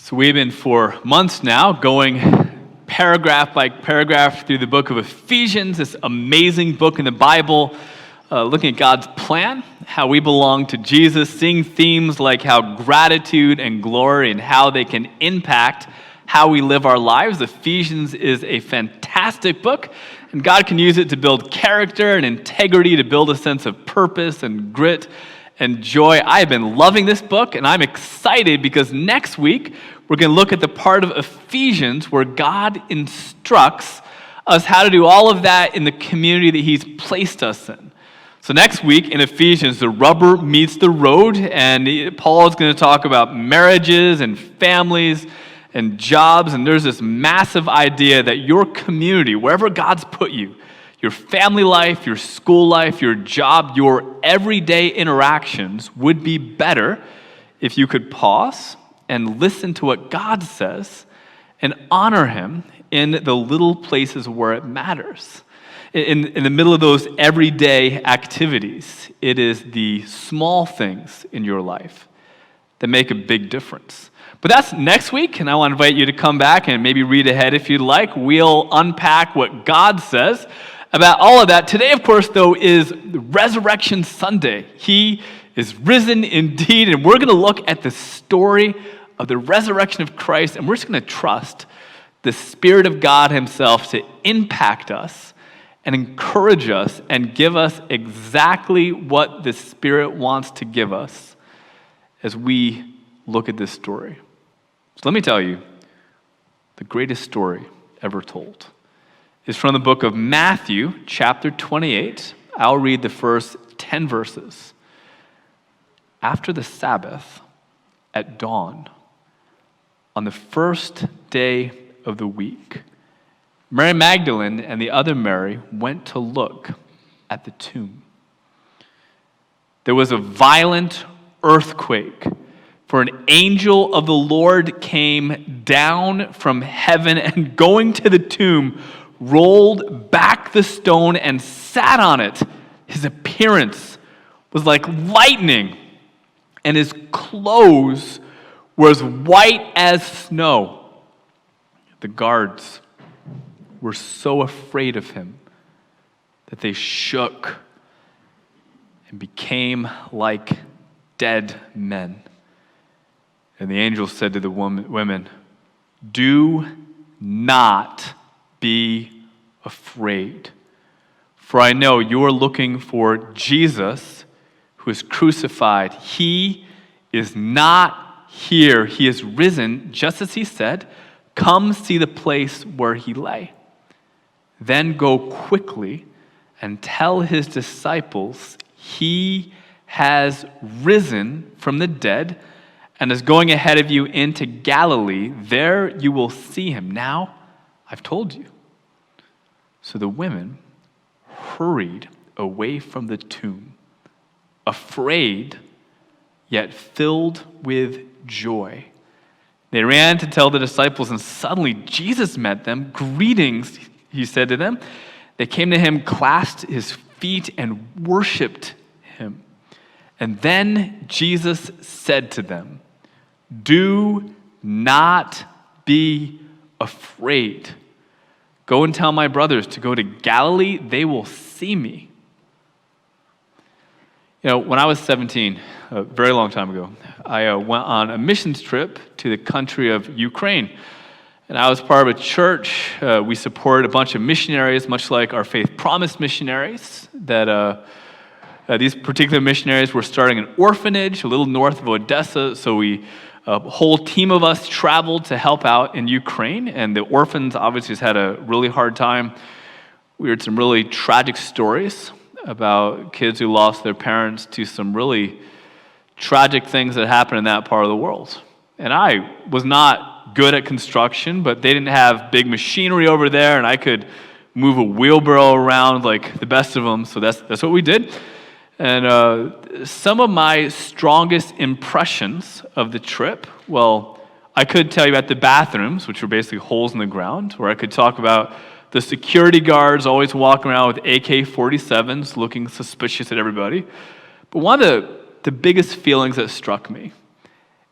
So we've been for months now going paragraph by paragraph through the book of Ephesians, this amazing book in the Bible, looking at God's plan, how we belong to Jesus, seeing themes like how gratitude and glory and how they can impact how we live our lives. Ephesians is a fantastic book, and God can use it to build character and integrity, to build a sense of purpose and grit and joy. I have been loving this book, and I'm excited because next week we're going to look at the part of Ephesians where God instructs us how to do all of that in the community that He's placed us in. So next week in Ephesians, the rubber meets the road, and Paul is going to talk about marriages and families and jobs, and there's this massive idea that your community, wherever God's put you, your family life, your school life, your job, your everyday interactions would be better if you could pause and listen to what God says and honor Him in the little places where it matters. In the middle of those everyday activities, it is the small things in your life that make a big difference. But that's next week, and I want to invite you to come back and maybe read ahead if you'd like. We'll unpack what God says about all of that. Today, of course, though, is Resurrection Sunday. He is risen indeed, and we're going to look at the story of the resurrection of Christ, and we're just going to trust the Spirit of God Himself to impact us and encourage us and give us exactly what the Spirit wants to give us as we look at this story. So let me tell you, the greatest story ever told is from the book of Matthew, chapter 28. I'll read the first 10 verses. After the Sabbath, at dawn, on the first day of the week, Mary Magdalene and the other Mary went to look at the tomb. There was a violent earthquake, for an angel of the Lord came down from heaven and going to the tomb, rolled back the stone and sat on it. His appearance was like lightning, and his clothes were as white as snow. The guards were so afraid of him that they shook and became like dead men. And the angel said to the women, "Do not be afraid, for I know you are looking for Jesus who is crucified. He is not here. He is risen, just as He said. Come see the place where He lay. Then go quickly and tell His disciples He has risen from the dead and is going ahead of you into Galilee. There you will see Him. Now, I've told you." So the women hurried away from the tomb, afraid, yet filled with joy. They ran to tell the disciples, and suddenly Jesus met them. "Greetings," He said to them. They came to Him, clasped His feet, and worshiped Him. And then Jesus said to them, "Do not be afraid. Go and tell my brothers to go to Galilee. They will see me." You know, when I was 17, a very long time ago, I went on a missions trip to the country of Ukraine. And I was part of a church. We supported a bunch of missionaries, much like our Faith Promise missionaries. These particular missionaries were starting an orphanage a little north of Odessa. So a whole team of us traveled to help out in Ukraine. And the orphans obviously had a really hard time. We heard some really tragic stories about kids who lost their parents to some really tragic things that happened in that part of the world. And I was not good at construction, but they didn't have big machinery over there, and I could move a wheelbarrow around like the best of them, so that's what we did. And some of my strongest impressions of the trip, well, I could tell you about the bathrooms, which were basically holes in the ground, or I could talk about the security guards always walking around with AK-47s looking suspicious at everybody. But one of the biggest feelings that struck me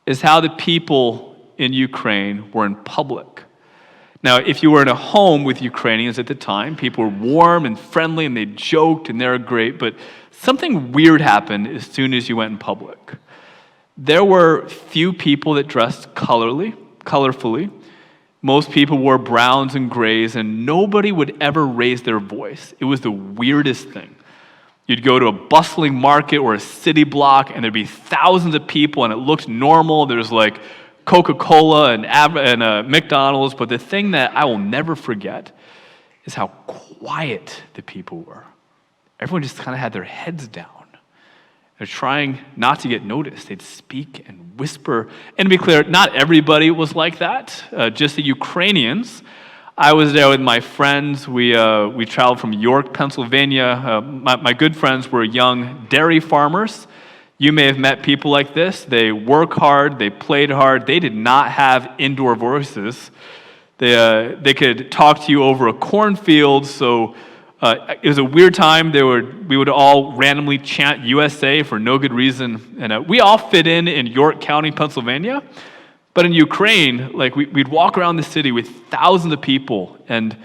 is how the people in Ukraine were in public. Now, if you were in a home with Ukrainians at the time, people were warm and friendly and they joked and they were great, but something weird happened as soon as you went in public. There were few people that dressed colorfully. Most people wore browns and grays, and nobody would ever raise their voice. It was the weirdest thing. You'd go to a bustling market or a city block, and there'd be thousands of people, and it looked normal. There's like Coca-Cola and McDonald's, but the thing that I will never forget is how quiet the people were. Everyone just kind of had their heads down. They're trying not to get noticed. They'd speak and whisper. And to be clear, not everybody was like that. Just the Ukrainians. I was there with my friends. We traveled from York, Pennsylvania. My good friends were young dairy farmers. You may have met people like this. They work hard. They played hard. They did not have indoor voices. They could talk to you over a cornfield. So it was a weird time. We would all randomly chant USA for no good reason. And we all fit in York County, Pennsylvania. But in Ukraine, like we'd walk around the city with thousands of people, and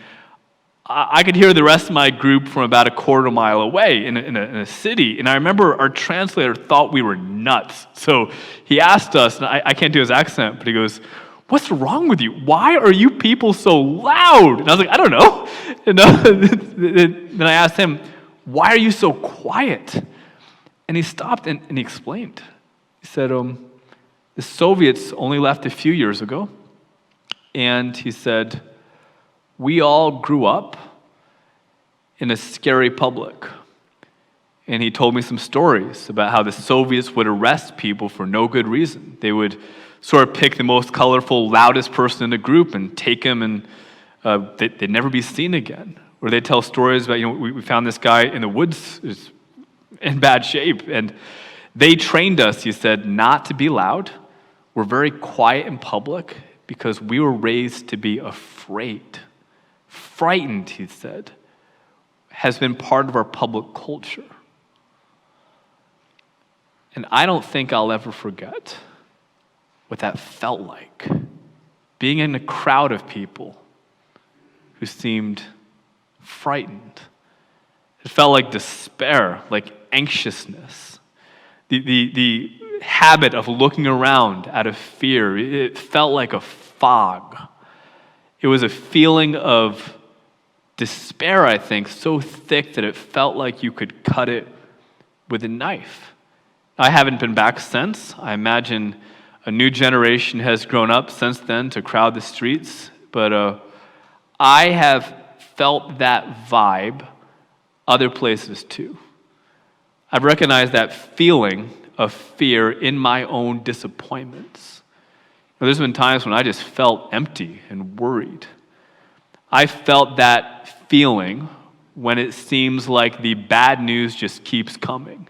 I could hear the rest of my group from about a quarter mile away in a city. And I remember our translator thought we were nuts. So he asked us, and I can't do his accent, but he goes, "What's wrong with you? Why are you people so loud?" And I was like, "I don't know." And then I asked him, "Why are you so quiet?" And he stopped and he explained. He said, the Soviets only left a few years ago. And he said, we all grew up in a scary public. And he told me some stories about how the Soviets would arrest people for no good reason. They would sort of pick the most colorful, loudest person in the group and take him, and they'd never be seen again. Or they'd tell stories about, we found this guy in the woods in bad shape. And they trained us, he said, not to be loud. We're very quiet in public because we were raised to be afraid. Frightened, he said, has been part of our public culture. And I don't think I'll ever forget what that felt like. Being in a crowd of people who seemed frightened. It felt like despair, like anxiousness. The habit of looking around out of fear, it felt like a fog. It was a feeling of despair, I think, so thick that it felt like you could cut it with a knife. I haven't been back since. I imagine a new generation has grown up since then to crowd the streets, but I have felt that vibe other places too. I've recognized that feeling of fear in my own disappointments. There's been times when I just felt empty and worried. I felt that feeling when it seems like the bad news just keeps coming.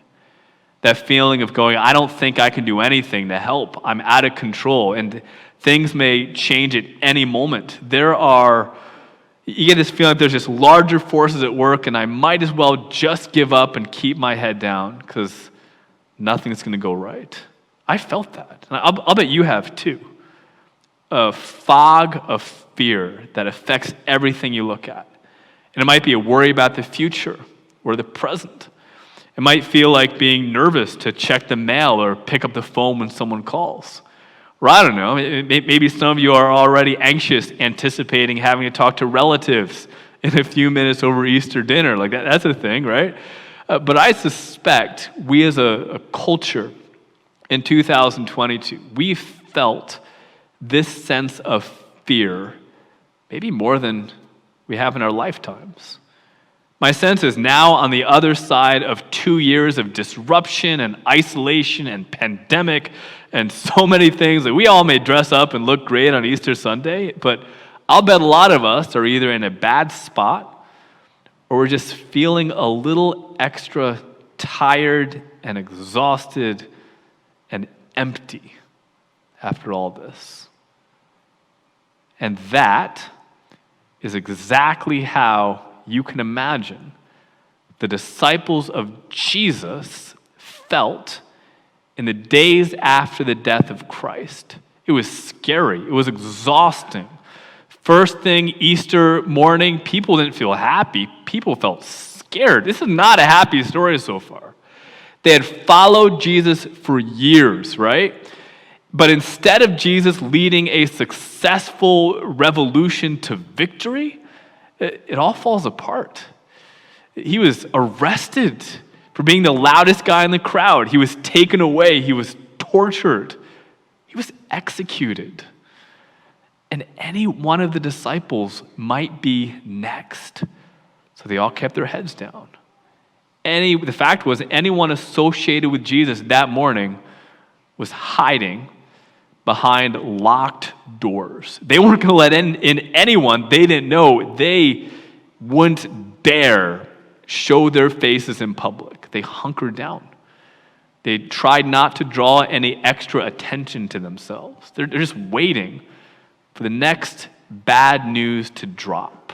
That feeling of going, I don't think I can do anything to help. I'm out of control, and things may change at any moment. You get this feeling like there's just larger forces at work, and I might as well just give up and keep my head down because nothing's going to go right. I felt that. And I'll bet you have too. A fog of fear that affects everything you look at. And it might be a worry about the future or the present. It might feel like being nervous to check the mail or pick up the phone when someone calls. Or I don't know, maybe some of you are already anxious, anticipating having to talk to relatives in a few minutes over Easter dinner. Like that's a thing, right? But I suspect we as a culture in 2022, we felt this sense of fear maybe more than we have in our lifetimes. My sense is now on the other side of 2 years of disruption and isolation and pandemic and so many things that we all may dress up and look great on Easter Sunday, but I'll bet a lot of us are either in a bad spot or we're just feeling a little extra tired and exhausted and empty after all this. And that is exactly how you can imagine the disciples of Jesus felt in the days after the death of Christ. It was scary. It was exhausting. First thing Easter morning, people didn't feel happy. People felt scared. This is not a happy story so far. They had followed Jesus for years, right? But instead of Jesus leading a successful revolution to victory, it all falls apart. He was arrested for being the loudest guy in the crowd. He was taken away. He was tortured. He was executed. And any one of the disciples might be next. So they all kept their heads down. The fact was, anyone associated with Jesus that morning was hiding behind locked doors. They weren't going to let in anyone they didn't know. They wouldn't dare show their faces in public. They hunkered down. They tried not to draw any extra attention to themselves. They're just waiting for the next bad news to drop,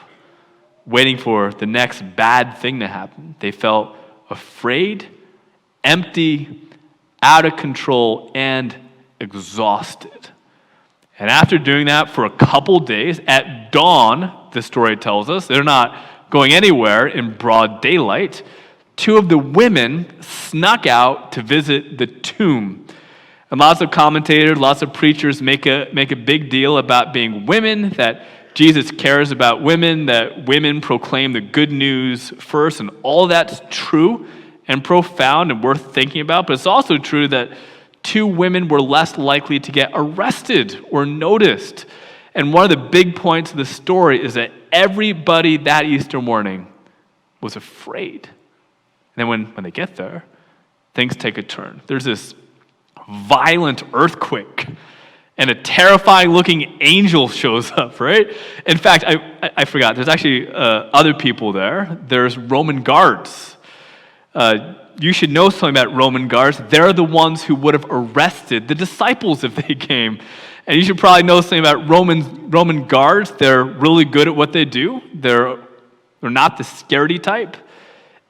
waiting for the next bad thing to happen. They felt afraid, empty, out of control, and exhausted. And after doing that for a couple days, at dawn, the story tells us, they're not going anywhere in broad daylight, two of the women snuck out to visit the tomb. And lots of commentators, lots of preachers make a big deal about being women, that Jesus cares about women, that women proclaim the good news first, and all that's true and profound and worth thinking about. But it's also true that two women were less likely to get arrested or noticed. And one of the big points of the story is that everybody that Easter morning was afraid. And then when they get there, things take a turn. There's this violent earthquake, and a terrifying-looking angel shows up, right? In fact, I forgot, there's actually other people there. There's Roman guards. You should know something about Roman guards. They're the ones who would have arrested the disciples if they came. And you should probably know something about Roman guards. They're really good at what they do. They're not the scaredy type.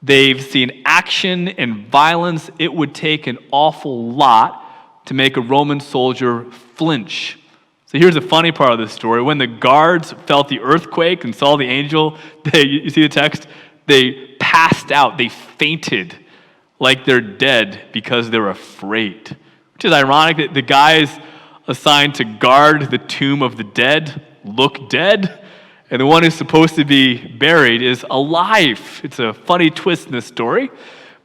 They've seen action and violence. It would take an awful lot to make a Roman soldier flinch. So here's the funny part of this story. When the guards felt the earthquake and saw the angel, you see the text? They passed out. They fainted like they're dead because they're afraid. Which is ironic that the guys assigned to guard the tomb of the dead look dead, and the one who's supposed to be buried is alive. It's a funny twist in this story.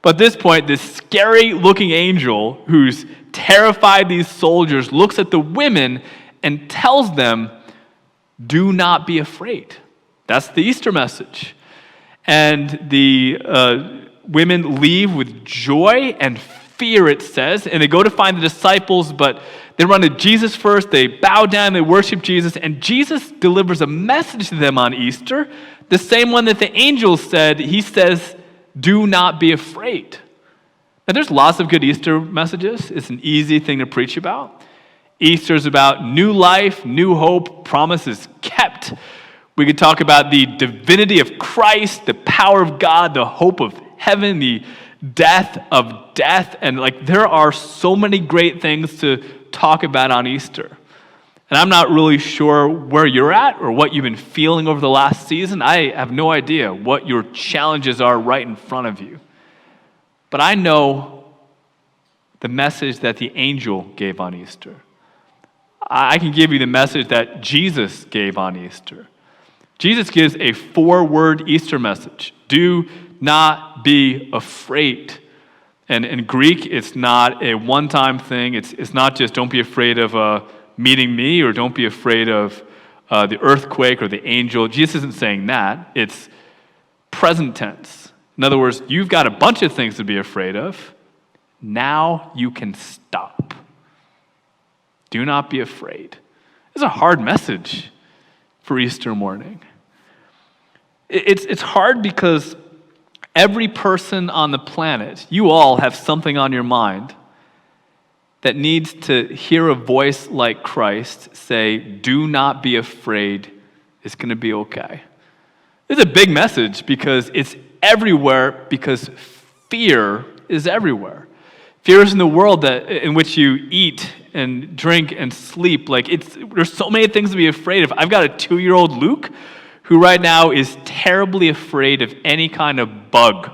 But at this point, this scary-looking angel who's terrified these soldiers looks at the women and tells them, do not be afraid. That's the Easter message. And the women leave with joy and fear, it says, and they go to find the disciples, but they run to Jesus first, they bow down, they worship Jesus, and Jesus delivers a message to them on Easter, the same one that the angel said. He says, do not be afraid. Now, there's lots of good Easter messages. It's an easy thing to preach about. Easter's about new life, new hope, promises kept. We could talk about the divinity of Christ, the power of God, the hope of heaven, the death of death, and there are so many great things to talk about on Easter. And I'm not really sure where you're at or what you've been feeling over the last season. I have no idea what your challenges are right in front of you. But I know the message that the angel gave on Easter. I can give you the message that Jesus gave on Easter. Jesus gives a 4-word Easter message. Do not be afraid. And in Greek, it's not a one-time thing. It's not just don't be afraid of meeting me, or don't be afraid of the earthquake or the angel. Jesus isn't saying that. It's present tense. In other words, you've got a bunch of things to be afraid of. Now you can stop. Do not be afraid. It's a hard message for Easter morning. It's hard because every person on the planet, you all have something on your mind that needs to hear a voice like Christ say, do not be afraid, it's going to be okay. It's a big message because it's everywhere, because fear is everywhere. Fears in the world in which you eat and drink and sleep. There's so many things to be afraid of. I've got a 2-year-old Luke who right now is terribly afraid of any kind of bug.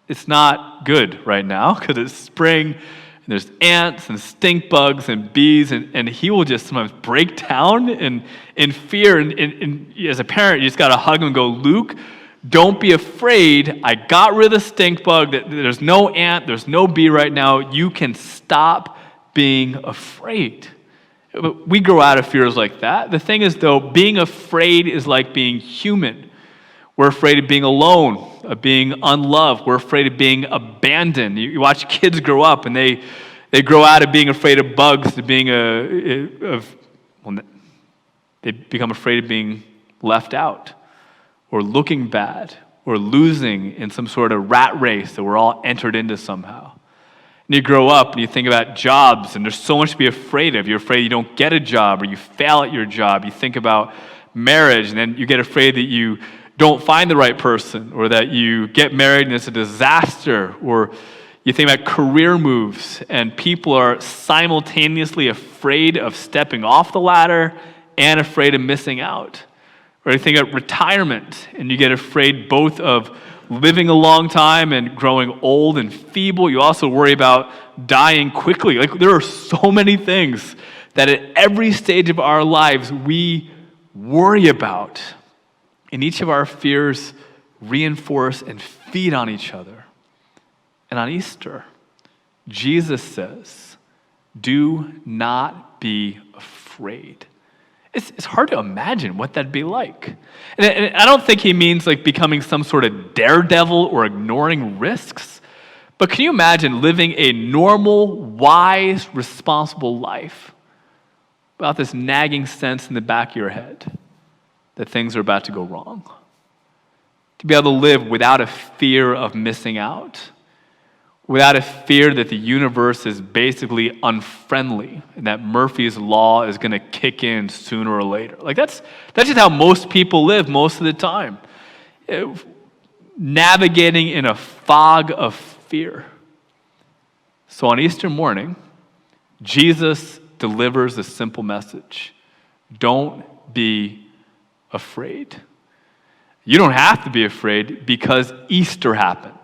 It's not good right now because it's spring and there's ants and stink bugs and bees, and he will just sometimes break down in fear. And as a parent, you just got to hug him and go, Luke, don't be afraid. I got rid of the stink bug. There's no ant, there's no bee right now. You can stop being afraid. We grow out of fears like that. The thing is, though, being afraid is like being human. We're afraid of being alone, of being unloved. We're afraid of being abandoned. You watch kids grow up, and they grow out of being afraid of bugs to being they become afraid of being left out, or looking bad, or losing in some sort of rat race that we're all entered into somehow. And you grow up and you think about jobs, and there's so much to be afraid of. You're afraid you don't get a job, or you fail at your job. You think about marriage, and then you get afraid that you don't find the right person, or that you get married and it's a disaster, or you think about career moves, and people are simultaneously afraid of stepping off the ladder and afraid of missing out. Or you think about retirement, and you get afraid both of living a long time and growing old and feeble. You also worry about dying quickly. There are so many things that at every stage of our lives we worry about. And each of our fears reinforce and feed on each other. And on Easter, Jesus says, do not be afraid. It's hard to imagine what that'd be like. And I don't think he means like becoming some sort of daredevil or ignoring risks. But can you imagine living a normal, wise, responsible life without this nagging sense in the back of your head that things are about to go wrong? To be able to live without a fear of missing out, without a fear that the universe is basically unfriendly and that Murphy's Law is going to kick in sooner or later. That's just how most people live most of the time. Navigating in a fog of fear. So on Easter morning, Jesus delivers a simple message. Don't be afraid. You don't have to be afraid because Easter happened.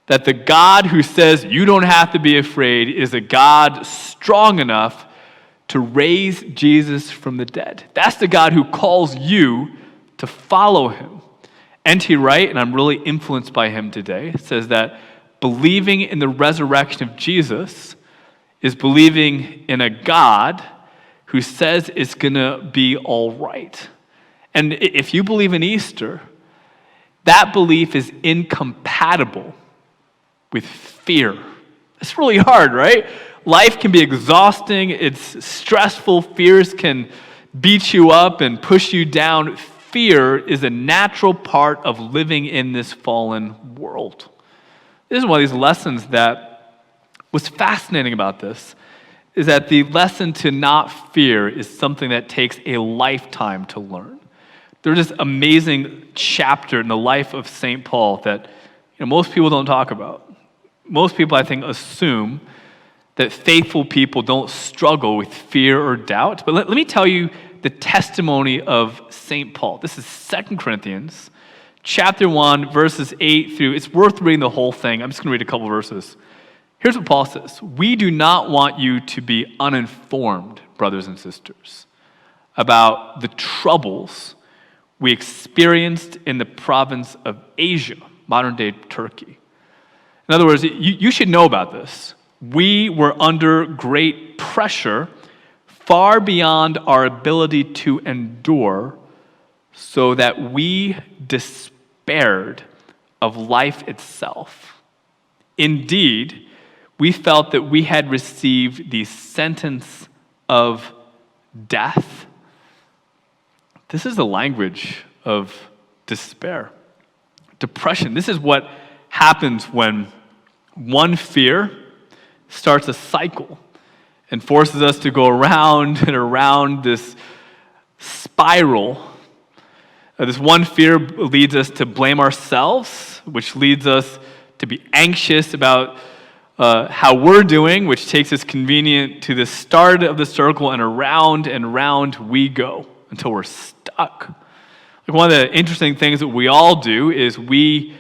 That the God who says you don't have to be afraid is a God strong enough to raise Jesus from the dead. That's the God who calls you to follow him. N.T. Wright, and I'm really influenced by him today, says that believing in the resurrection of Jesus is believing in a God who says it's going to be all right. And if you believe in Easter, that belief is incompatible with fear. It's really hard, right? Life can be exhausting. It's stressful. Fears can beat you up and push you down. Fear is a natural part of living in this fallen world. This is one of these lessons that was fascinating about this, is that the lesson to not fear is something that takes a lifetime to learn. There's this amazing chapter in the life of St. Paul that most people don't talk about. Most people, I think, assume that faithful people don't struggle with fear or doubt. But let me tell you the testimony of St. Paul. This is 2 Corinthians chapter 1, verses 8 through, it's worth reading the whole thing. I'm just going to read a couple verses. Here's what Paul says. We do not want you to be uninformed, brothers and sisters, about the troubles we experienced in the province of Asia, modern-day Turkey. In other words, you should know about this. We were under great pressure, far beyond our ability to endure, so that we despaired of life itself. Indeed, we felt that we had received the sentence of death. This is the language of despair. Depression. This is what happens when one fear starts a cycle and forces us to go around and around this spiral. This one fear leads us to blame ourselves, which leads us to be anxious about how we're doing, which takes us convenient to the start of the circle, and around we go until we're stuck. Like one of the interesting things that we all do is we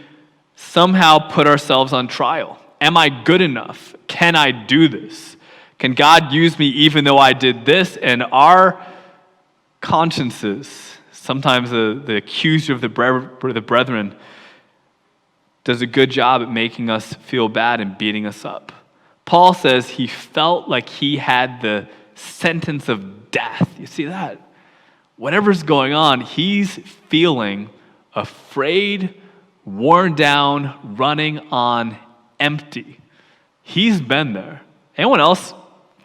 somehow put ourselves on trial. Am I good enough? Can I do this? Can God use me even though I did this? And our consciences, sometimes the accuser of the brethren, does a good job at making us feel bad and beating us up. Paul says he felt like he had the sentence of death. You see that? Whatever's going on, he's feeling afraid, worn down, running on empty. He's been there. Anyone else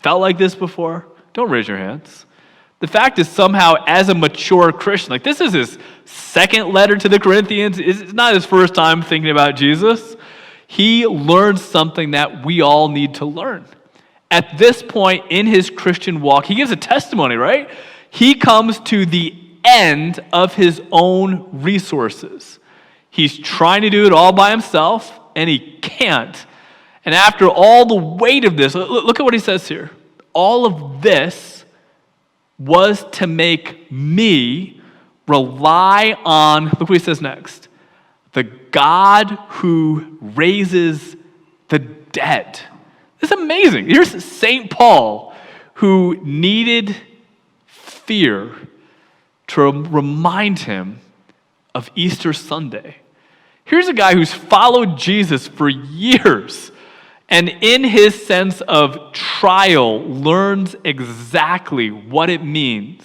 felt like this before? Don't raise your hands. The fact is, somehow, as a mature Christian, like this is his second letter to the Corinthians. It's not his first time thinking about Jesus. He learned something that we all need to learn. At this point in his Christian walk, he gives a testimony, right? He comes to the end of his own resources. He's trying to do it all by himself, and he can't. And after all the weight of this, look at what he says here. All of this was to make me rely on, look what he says next, the God who raises the dead. This is amazing. Here's St. Paul, who needed fear to remind him of Easter Sunday. Here's a guy who's followed Jesus for years, and in his sense of trial, learns exactly what it means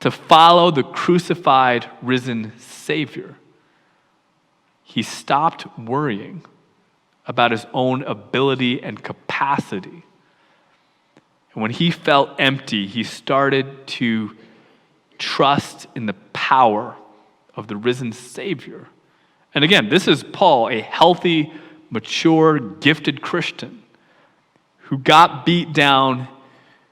to follow the crucified, risen Savior. He stopped worrying about his own ability and capacity. And when he felt empty, he started to trust in the power of the risen Savior. And again, this is Paul, a healthy, mature, gifted Christian who got beat down,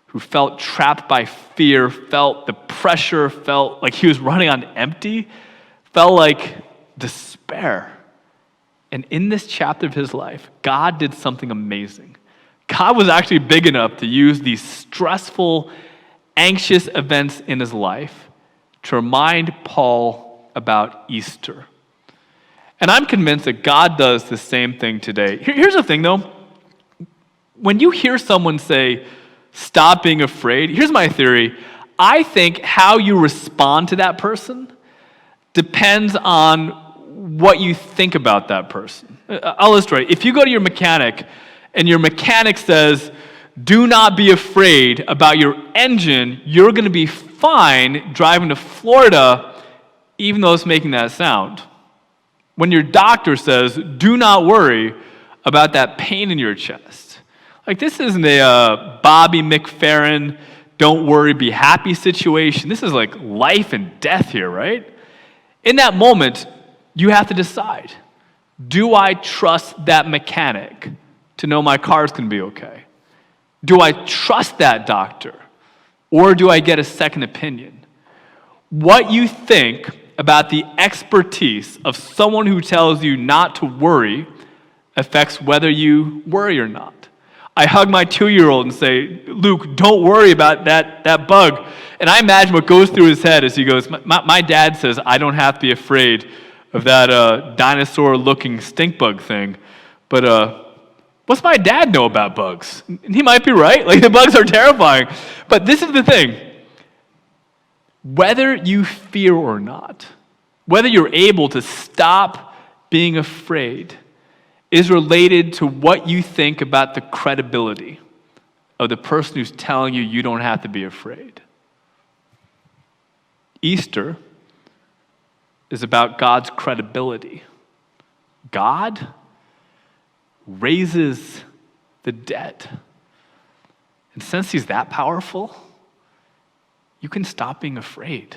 who felt trapped by fear, felt the pressure, felt like he was running on empty, felt like despair. And in this chapter of his life, God did something amazing. God was actually big enough to use these stressful, anxious events in his life to remind Paul about Easter. And I'm convinced that God does the same thing today. Here's the thing, though. When you hear someone say, stop being afraid, here's my theory. I think how you respond to that person depends on what you think about that person. I'll illustrate. If you go to your mechanic and your mechanic says, do not be afraid about your engine, you're going to be fine driving to Florida even though it's making that sound. When your doctor says, do not worry about that pain in your chest. Like, this isn't a Bobby McFerrin, don't worry, be happy situation. This is like life and death here, right? In that moment, you have to decide, do I trust that mechanic to know my car's going to be okay? Do I trust that doctor? Or do I get a second opinion? What you think about the expertise of someone who tells you not to worry affects whether you worry or not. I hug my 2-year-old and say, Luke, don't worry about that bug. And I imagine what goes through his head as he goes, my dad says I don't have to be afraid of that dinosaur-looking stink bug thing. But what's my dad know about bugs? And he might be right. Like, the bugs are terrifying. But this is the thing. Whether you fear or not, whether you're able to stop being afraid, is related to what you think about the credibility of the person who's telling you you don't have to be afraid. Easter is about God's credibility. God raises the dead. And since he's that powerful, you can stop being afraid.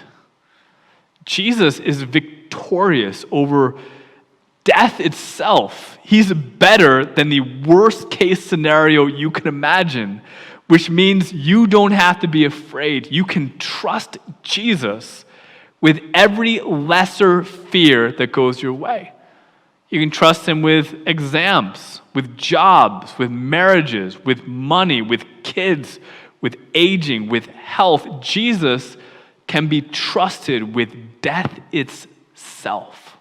Jesus is victorious over death itself. He's better than the worst case scenario you can imagine, which means you don't have to be afraid. You can trust Jesus with every lesser fear that goes your way. You can trust him with exams, with jobs, with marriages, with money, with kids, with aging, with health. Jesus can be trusted with death itself.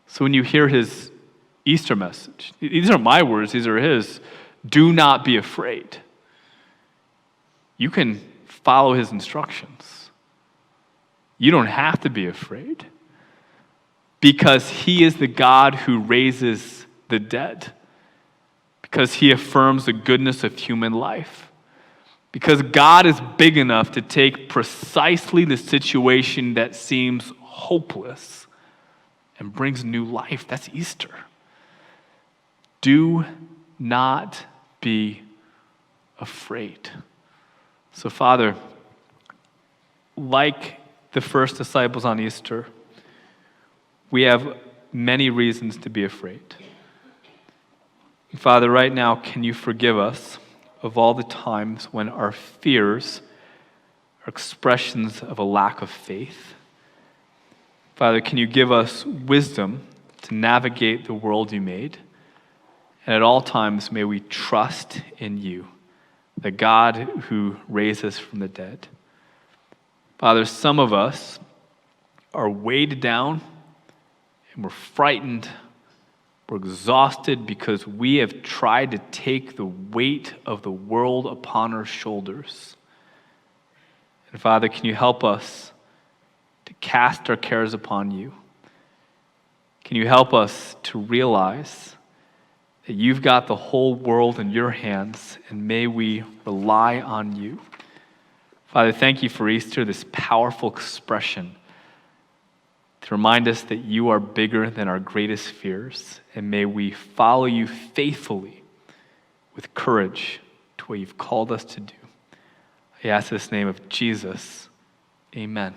So when you hear his Easter message, these aren't my words, these are his. Do not be afraid. You can follow his instructions. You don't have to be afraid because he is the God who raises the dead, because he affirms the goodness of human life, because God is big enough to take precisely the situation that seems hopeless and brings new life. That's Easter. Do not be afraid. So, Father, like the first disciples on Easter, we have many reasons to be afraid. Father, right now, can you forgive us of all the times when our fears are expressions of a lack of faith? Father, can you give us wisdom to navigate the world you made? And at all times, may we trust in you, the God who raised us from the dead. Father, some of us are weighed down and we're frightened, we're exhausted because we have tried to take the weight of the world upon our shoulders. And Father, can you help us to cast our cares upon you? Can you help us to realize that you've got the whole world in your hands, and may we rely on you. Father, thank you for Easter, this powerful expression to remind us that you are bigger than our greatest fears, and may we follow you faithfully with courage to what you've called us to do. I ask this in the name of Jesus. Amen.